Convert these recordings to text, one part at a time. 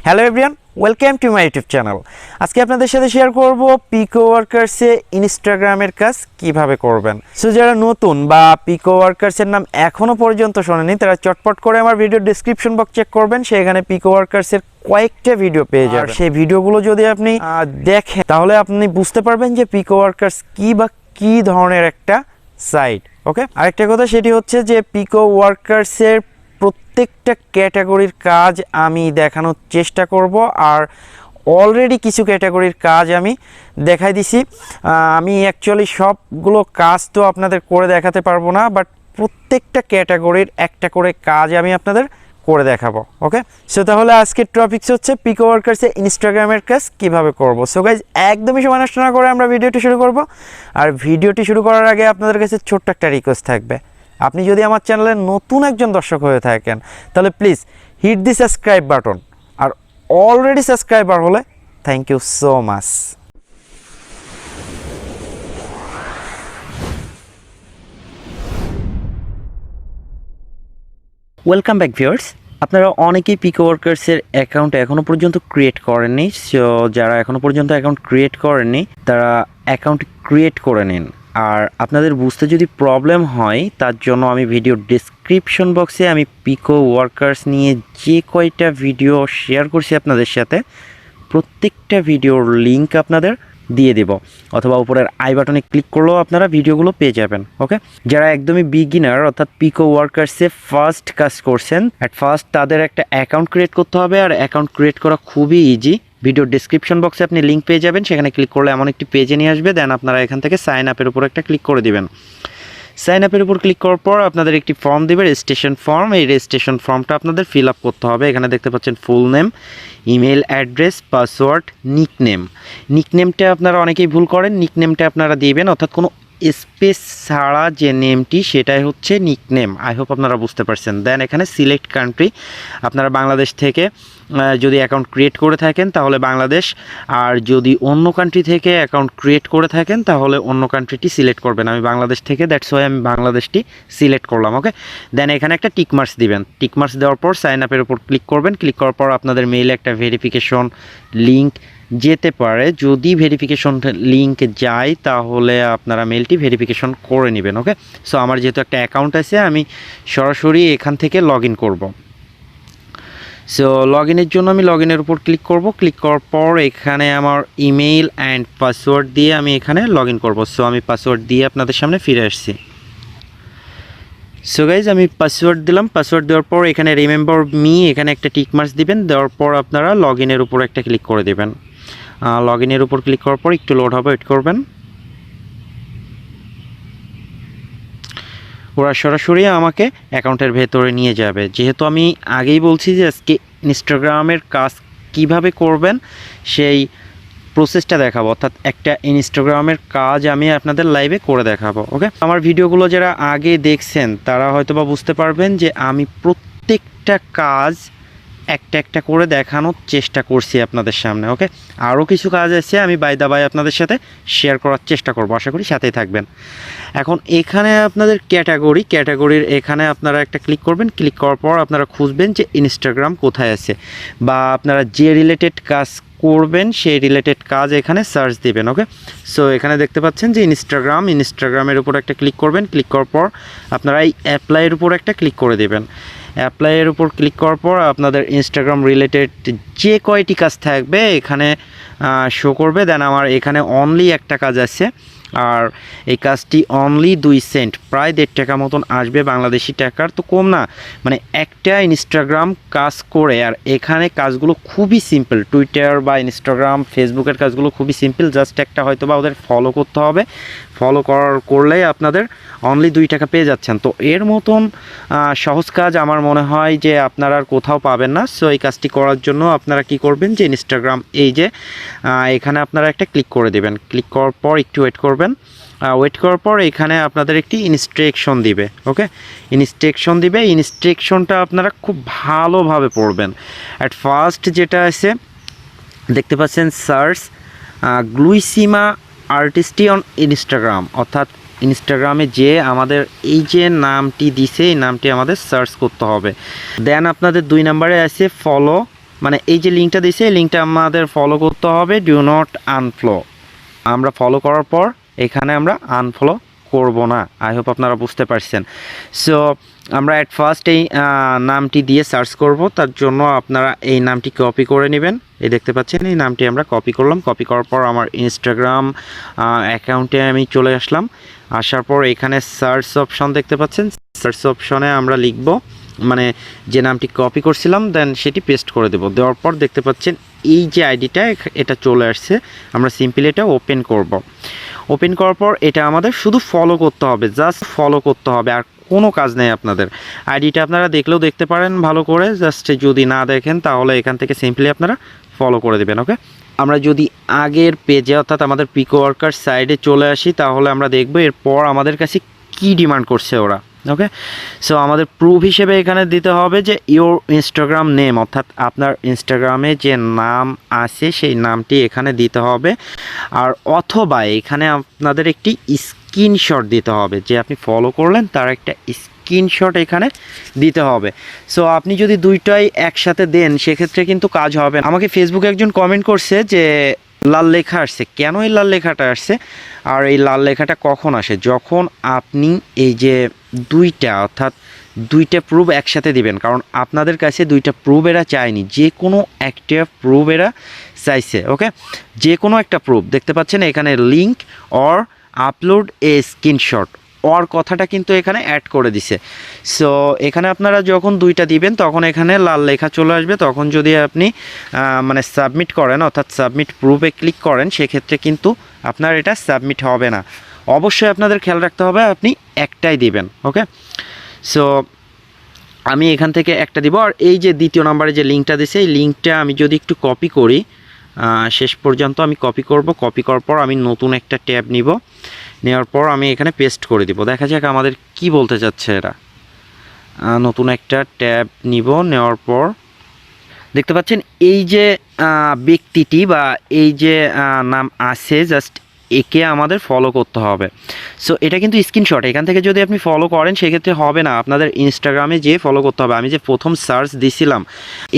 Hello everyone, welcome to my YouTube channel. আজকে আপনাদের সাথে শেয়ার করব পিকোওয়ার্কার্সে ইনস্টাগ্রামের কাজ কিভাবে করবেন। সো যারা নতুন বা পিকোওয়ার্কার্সের নাম এখনও পর্যন্ত শোনেনি তারা চটপট করে আমার ভিডিও ডিসক্রিপশন বক্স চেক করবেন, সেখানে পিকোওয়ার্কার্সের কয়েকটা ভিডিও পেয়ে যাবেন। সেই ভিডিওগুলো যদি আপনি দেখেন তাহলে আপনি বুঝতে পারবেন যে পিকোওয়ার্কার্স কি বা কী ধরনের একটা সাইট। ওকে, আরেকটা কথা সেটি হচ্ছে যে পিকোওয়ার্কার্সের প্রত্যেকটা ক্যাটাগরির কাজ আমি দেখানোর চেষ্টা করব, আর অলরেডি কিছু ক্যাটাগরির কাজ আমি দেখাই দিছি। আমি অ্যাকচুয়ালি সবগুলো কাজ তো আপনাদের করে দেখাতে পারবো না, বাট প্রত্যেকটা ক্যাটাগরির একটা করে কাজ আমি আপনাদের করে দেখাবো। ওকে, সো তাহলে আজকের টপিকস হচ্ছে পিকোওয়ার্কার্সে ইনস্টাগ্রামের কাজ কিভাবে করব। সো গাইজ, একদমই সময় নষ্ট না করে আমরা ভিডিওটি শুরু করব। আর ভিডিওটি শুরু করার আগে আপনাদের কাছে ছোট্ট একটা রিকোয়েস্ট থাকবে, আপনি যদি আমার চ্যানেলে নতুন একজন দর্শক হয়ে থাকেন তাহলে please hit the subscribe button, আর অলরেডি সাবস্ক্রাইবার হলে thank you so much. Welcome back viewers. আপনারা অনেকেই পিকোওয়ার্কার্সের অ্যাকাউন্ট এখনও পর্যন্ত ক্রিয়েট করেননি। সো যারা এখনও পর্যন্ত অ্যাকাউন্ট ক্রিয়েট করেননি তারা অ্যাকাউন্ট ক্রিয়েট করে নিন। আর আপনাদের বুঝতে যদি প্রবলেম হয় তার জন্য আমি ভিডিও ডেসক্রিপশন বক্সে আমি পিকোওয়ার্কার্স নিয়ে যে কয়টা ভিডিও শেয়ার করছি আপনাদের সাথে প্রত্যেকটা ভিডিওর লিঙ্ক আপনাদের দিয়ে দেব, অথবা উপরের আই বাটনে ক্লিক করলেও আপনারা ভিডিওগুলো পেয়ে যাবেন। ওকে, যারা একদমই বিগিনার অর্থাৎ পিকোওয়ার্কার্সে ফার্স্ট কাজ করছেন, অ্যাট ফার্স্ট তাদের একটা অ্যাকাউন্ট ক্রিয়েট করতে হবে। আর অ্যাকাউন্ট ক্রিয়েট করা খুবই ইজি। ভিডিও ডেসক্রিপশন বক্সে আপনি লিঙ্ক পেয়ে যাবেন, সেখানে ক্লিক করলে এমন একটি পেজে নিয়ে আসবে। দেন আপনারা এখান থেকে সাইন আপের উপর একটা ক্লিক করে দিবেন। সাইন আপের উপর ক্লিক করার পর আপনাদের একটি ফর্ম দেবে, রেজিস্ট্রেশন ফর্ম। এই রেজিস্ট্রেশন ফর্মটা আপনাদের ফিল আপ করতে হবে। এখানে দেখতে পাচ্ছেন full name, email address, password, nickname. নিকনেমটা আপনারা অনেকেই ভুল করেন, নিকনেমটা আপনারা দিবেন, অর্থাৎ কোনো স্পেস ছাড়া যে নেমটি সেটাই হচ্ছে নিকনেম। আই হোপ আপনারা বুঝতে পারছেন। দেন এখানে সিলেক্ট কান্ট্রি, আপনারা বাংলাদেশ থেকে যদি অ্যাকাউন্ট ক্রিয়েট করে থাকেন তাহলে বাংলাদেশ, আর যদি অন্য কান্ট্রি থেকে অ্যাকাউন্ট ক্রিয়েট করে থাকেন তাহলে অন্য কান্ট্রিটি সিলেক্ট করবেন। আমি বাংলাদেশ থেকে, দ্যাটস ওয়াই আমি বাংলাদেশটি সিলেক্ট করলাম। ওকে, দেন এখানে একটা টিকমার্কস দিবেন। টিকমার্কস দেওয়ার পর সাইন আপের উপর ক্লিক করবেন। ক্লিক করার পর আপনাদের মেইলে একটা ভেরিফিকেশন লিঙ্ক যেতে পারে। যদি ভেরিফিকেশন লিঙ্ক যায় তাহলে আপনারা মেলটি ভেরিফিকেশন করে নেবেন। ওকে, সো আমার যেহেতু একটা অ্যাকাউন্ট আছে আমি সরাসরি এখান থেকে লগ ইন করবো। সো লগ ইনের জন্য আমি লগ ইনের উপর ক্লিক করব। ক্লিক করার পর এখানে আমার ইমেইল অ্যান্ড পাসওয়ার্ড দিয়ে আমি এখানে লগ ইন করবো। সো আমি পাসওয়ার্ড দিয়ে আপনাদের সামনে ফিরে আসছি। সো গাইজ, আমি পাসওয়ার্ড দিলাম। পাসওয়ার্ড দেওয়ার পর এখানে রিমেম্বার মি, এখানে একটা টিকমার্কস দিবেন। দেওয়ার পর আপনারা লগ ইনের উপর একটা ক্লিক করে দেবেন। লগ ইনের উপর ক্লিক করার পর একটু লোড হবে, ওয়েট করবেন। ওরা সরাসরি আমাকে অ্যাকাউন্টের ভেতরে নিয়ে যাবে। যেহেতু আমি আগেই বলছি যে আজকে ইনস্টাগ্রামের কাজ কিভাবে করবেন সেই প্রসেসটা দেখাবো, অর্থাৎ একটা ইনস্টাগ্রামের কাজ আমি আপনাদের লাইভে করে দেখাবো। ওকে, আমার ভিডিওগুলো যারা আগে দেখছেন তারা হয়তো বা বুঝতে পারবেন যে আমি প্রত্যেকটা কাজ একটা একটা করে দেখানোর চেষ্টা করছি আপনাদের সামনে। ওকে, আরও কিছু কাজ আছে আমি বাই দা বাই আপনাদের সাথে শেয়ার করার চেষ্টা করব, আশা করি সাথেই থাকবেন। এখন এখানে আপনাদের ক্যাটাগরির এখানে আপনারা একটা ক্লিক করবেন। ক্লিক করার পর আপনারা খুঁজবেন যে ইনস্টাগ্রাম কোথায় আছে, বা আপনারা যে রিলেটেড কাজ করবেন সেই রিলেটেড কাজ এখানে সার্চ দিবেন। ওকে, সো এখানে দেখতে পাচ্ছেন যে ইনস্টাগ্রামের উপর একটা ক্লিক করবেন। ক্লিক করার পর আপনারা এই অ্যাপ্লাইয়ের উপর একটা ক্লিক করে দেবেন। অ্যাপ্লাইয়ের উপর ক্লিক করার পর আপনাদের ইনস্টাগ্রাম রিলেটেড যে কয়টি কাজ থাকবে এখানে শো করবে। দেন আমার এখানে অনলি একটা কাজ আছে, আর এই কাজটি অনলি 2 সেন্ট, প্রায় 1.5 টাকা মতন আসবে, বাংলাদেশি টাকার তো কম না। মানে একটা ইনস্টাগ্রাম কাজ করে, আর এখানে কাজগুলো খুবই সিম্পল। টুইটার বা ইনস্টাগ্রাম, ফেসবুকের কাজগুলো খুবই সিম্পল। জাস্ট একটা হয়তো বা ওদের ফলো করতে হবে, ফলো করলেই আপনাদের অনলি 2 টাকা পেয়ে যাচ্ছেন। তো এর মতন সহজ কাজ আমার মনে হয় যে আপনারা আর কোথাও পাবেন না। সো এই কাজটি করার জন্য আপনারা কি করবেন, যে ইনস্টাগ্রাম এই যে এখানে আপনারা একটা ক্লিক করে দেবেন। ক্লিক করার পর একটু ওয়েট করবেন। ওয়েট করার পর এখানে আপনাদের একটি ইনস্ট্রাকশন দিবে। ওকে, ইনস্ট্রাকশনটা আপনারা খুব ভালোভাবে পড়বেন। অ্যাট ফার্স্ট যেটা আছে দেখতে পাচ্ছেন, সার্চ গ্লুইসিমা আর্টিস্টি অন ইনস্টাগ্রাম, অর্থাৎ ইনস্টাগ্রামে যে আমাদের এই যে নামটি দিছে এই নামটি আমাদের সার্চ করতে হবে। দেন আপনাদের 2 নম্বরে আছে ফলো মানে এই যে লিঙ্কটা দিয়েছে এই লিঙ্কটা আমাদের ফলো করতে হবে, ডু নট আনফলো। আমরা ফলো করার পর এখানে আমরা আনফলো করব না। আই হোপ আপনারা বুঝতে পারছেন। সো আমরা অ্যাট ফার্স্ট এই নামটি দিয়ে সার্চ করব, তার জন্য আপনারা এই নামটি কপি করে নেবেন। এই দেখতে পাচ্ছেন এই নামটি আমরা কপি করলাম। কপি করার পর আমার ইনস্টাগ্রাম অ্যাকাউন্টে আমি চলে আসলাম। আসার পর এখানে সার্চ অপশন দেখতে পাচ্ছেন, সার্চ অপশনে আমরা লিখব মানে যে নামটি কপি করছিলাম, দেন সেটি পেস্ট করে দেব। দেওয়ার পর দেখতে পাচ্ছেন এই যে আইডিটা এটা চলে আসছে। আমরা সিম্পলি এটা ওপেন করব। ওপেন করার পর এটা আমাদের শুধু ফলো করতে হবে, জাস্ট ফলো করতে হবে, আর কোনো কাজ নেই আপনাদের। আইডিটা আপনারা দেখলেও দেখতে পারেন ভালো করে, জাস্ট যদি না দেখেন তাহলে এখান থেকে সিম্পলি আপনারা ফলো করে দেবেন। ওকে, আমরা যদি আগের পেজে অর্থাৎ আমাদের পিকোওয়ার্কার সাইডে চলে আসি তাহলে আমরা দেখব এরপর আমাদের কাছে কি ডিমান্ড করছে ওরা। ওকে, সো আমাদের প্রুফ হিসেবে এখানে দিতে হবে যে ইওর ইনস্টাগ্রাম নেম, অর্থাৎ আপনার ইনস্টাগ্রামে যে নাম আছে সেই নামটি এখানে দিতে হবে। আর অথবা এখানে আপনাদের একটি স্ক্রিনশট দিতে হবে, যে আপনি ফলো করলেন তার একটা স্ক্রিনশট এখানে দিতে হবে। সো আপনি যদি দুইটাই একসাথে দেন সেক্ষেত্রে কিন্তু কাজ হবে। আমাকে ফেসবুকে একজন কমেন্ট করছে যে লাল লেখা আসছে, কেন এই লাল লেখাটা আসছে আর এই লাল লেখাটা কখন আসে? যখন আপনি এই যে দুইটা অর্থাৎ দুইটা প্রুফ একসাথে দিবেন, কারণ আপনাদের কাছে দুইটা প্রুফ এরা চায়নি, যে কোনো একটা প্রুফ এরা চাইছে। ওকে, যে কোনো একটা প্রুফ দেখতে পাচ্ছেন এখানে link or upload A screenshot, or কথাটা কিন্তু এখানে অ্যাড করে দিছে। সো এখানে আপনারা যখন দুইটা দিবেন তখন এখানে লাল লেখা চলে আসবে। তখন যদি আপনি মানে সাবমিট করেন অর্থাৎ সাবমিট প্রুফে ক্লিক করেন সেক্ষেত্রে কিন্তু আপনার এটা সাবমিট হবে না। অবশ্যই আপনাদের খেয়াল রাখতে হবে আপনি একটাই দিবেন। ওকে, সো আমি এখান থেকে একটা দিব। আর এই যে দ্বিতীয় নম্বরে যে লিঙ্কটা দিছে এই লিঙ্কটা আমি যদি একটু কপি করি, শেষ পর্যন্ত আমি কপি করব। কপি করার পর আমি নতুন একটা ট্যাব নিব, নেওয়ার পর আমি এখানে পেস্ট করে দিব। দেখা যাক আমাদের কি বলতে চাচ্ছে এরা। নতুন একটা ট্যাব নিব, নেওয়ার পর দেখতে পাচ্ছেন এই যে ব্যক্তিটি বা এই যে নাম আছে, জাস্ট একে আমাদের ফলো করতে হবে। সো এটা কিন্তু স্ক্রিনশট, এখান থেকে যদি আপনি ফলো করেন সেক্ষেত্রে হবে না, আপনাদের ইনস্টাগ্রামে যে ফলো করতে হবে। আমি যে প্রথম সার্চ দিছিলাম,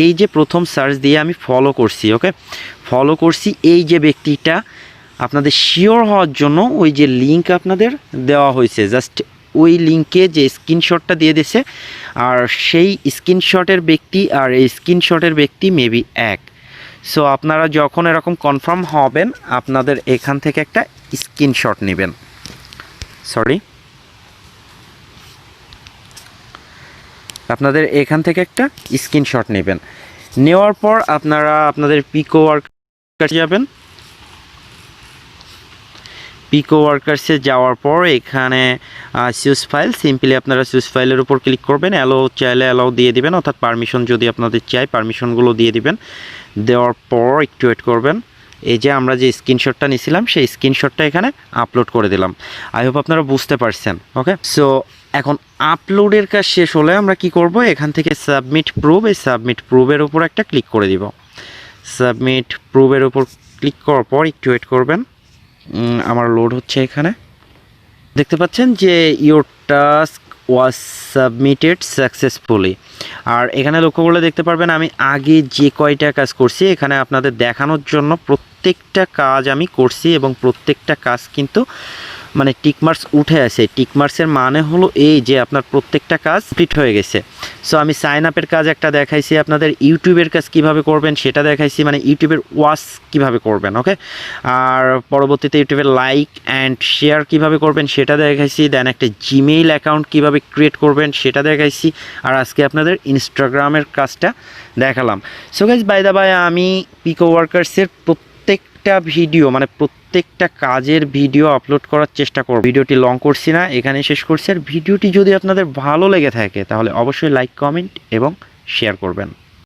এই যে প্রথম সার্চ দিয়ে আমি ফলো করছি। ওকে, ফলো করছি এই যে ব্যক্তিটা, আপনাদের শিওর হওয়ার জন্য ওই যে লিঙ্ক আপনাদের দেওয়া হয়েছে, জাস্ট ওই লিঙ্কে যে স্ক্রিনশটটা দিয়ে দিছে, আর সেই স্ক্রিনশটের ব্যক্তি আর এই স্ক্রিনশটের ব্যক্তি মেবি এক। সো আপনারা যখন এরকম কনফার্ম হবেন আপনাদের এখান থেকে একটা স্ক্রিনশট নেবেন। আপনাদের এখান থেকে একটা স্ক্রিনশট নেবেন। নেওয়ার পর আপনারা আপনাদের পিকোওয়ার্কার যাবেন। পিকোওয়ার্কার্সে যাওয়ার পর এখানে চুজ ফাইল, সিম্পলি আপনারা চুজ ফাইলের উপর ক্লিক করবেন। অ্যালাউ চাইলে অ্যালাউ দিয়ে দিবেন, অর্থাৎ পারমিশন যদি আপনাদের চাই পারমিশনগুলো দিয়ে দিবেন। দেওয়ার পর একটু ওয়েট করবেন। এই যে আমরা যে স্ক্রিনশটটা নিয়েছিলাম সেই স্ক্রিনশটটা এখানে আপলোড করে দিলাম। আই হোপ আপনারা বুঝতে পারছেন। ওকে, সো এখন আপলোডের কাজ শেষ হলে আমরা কি করব, এখান থেকে সাবমিট প্রুফ, এই সাবমিট প্রুফের উপর একটা ক্লিক করে দিব। সাবমিট প্রুফের উপর ক্লিক করার পর একটু ওয়েট করবেন, আমার লোড হচ্ছে। এখানে দেখতে পাচ্ছেন যে your task was submitted successfully. আর এখানে লক্ষ্য করলে দেখতে পারবেন আমি আগে যে কয়টা কাজ করছি এখানে আপনাদের দেখানোর জন্য প্রত্যেকটা কাজ আমি করছি, এবং প্রত্যেকটা কাজ কিন্তু মানে টিকমার্কস উঠে আসে। টিকমার্কসের মানে হলো এই যে আপনার প্রত্যেকটা কাজ কমপ্লিট হয়ে গেছে। সো আমি সাইন আপের কাজ একটা দেখাইছি, আপনাদের ইউটিউবের কাজ কিভাবে করবেন সেটা দেখাইছি, মানে ইউটিউবের ওয়াচ কিভাবে করবেন। ওকে, আর পরবর্তীতে ইউটিউবের লাইক অ্যান্ড শেয়ার কিভাবে করবেন সেটা দেখাইছি। দেন একটা জিমেইল অ্যাকাউন্ট কিভাবে ক্রিয়েট করবেন সেটা দেখাইছি। আর আজকে আপনাদের ইনস্টাগ্রামের কাজটা দেখালাম। So guys, by the by, আমি পিকোওয়ার্কার্সের প্রত্যেকটা ভিডিও মানে প্রত্যেকটা কাজের ভিডিও আপলোড করার চেষ্টা করব। ভিডিওটি লং করছি না, এখানে শেষ করছি। আর ভিডিওটি যদি আপনাদের ভালো লেগে থাকে তাহলে অবশ্যই লাইক, কমেন্ট এবং শেয়ার করবেন।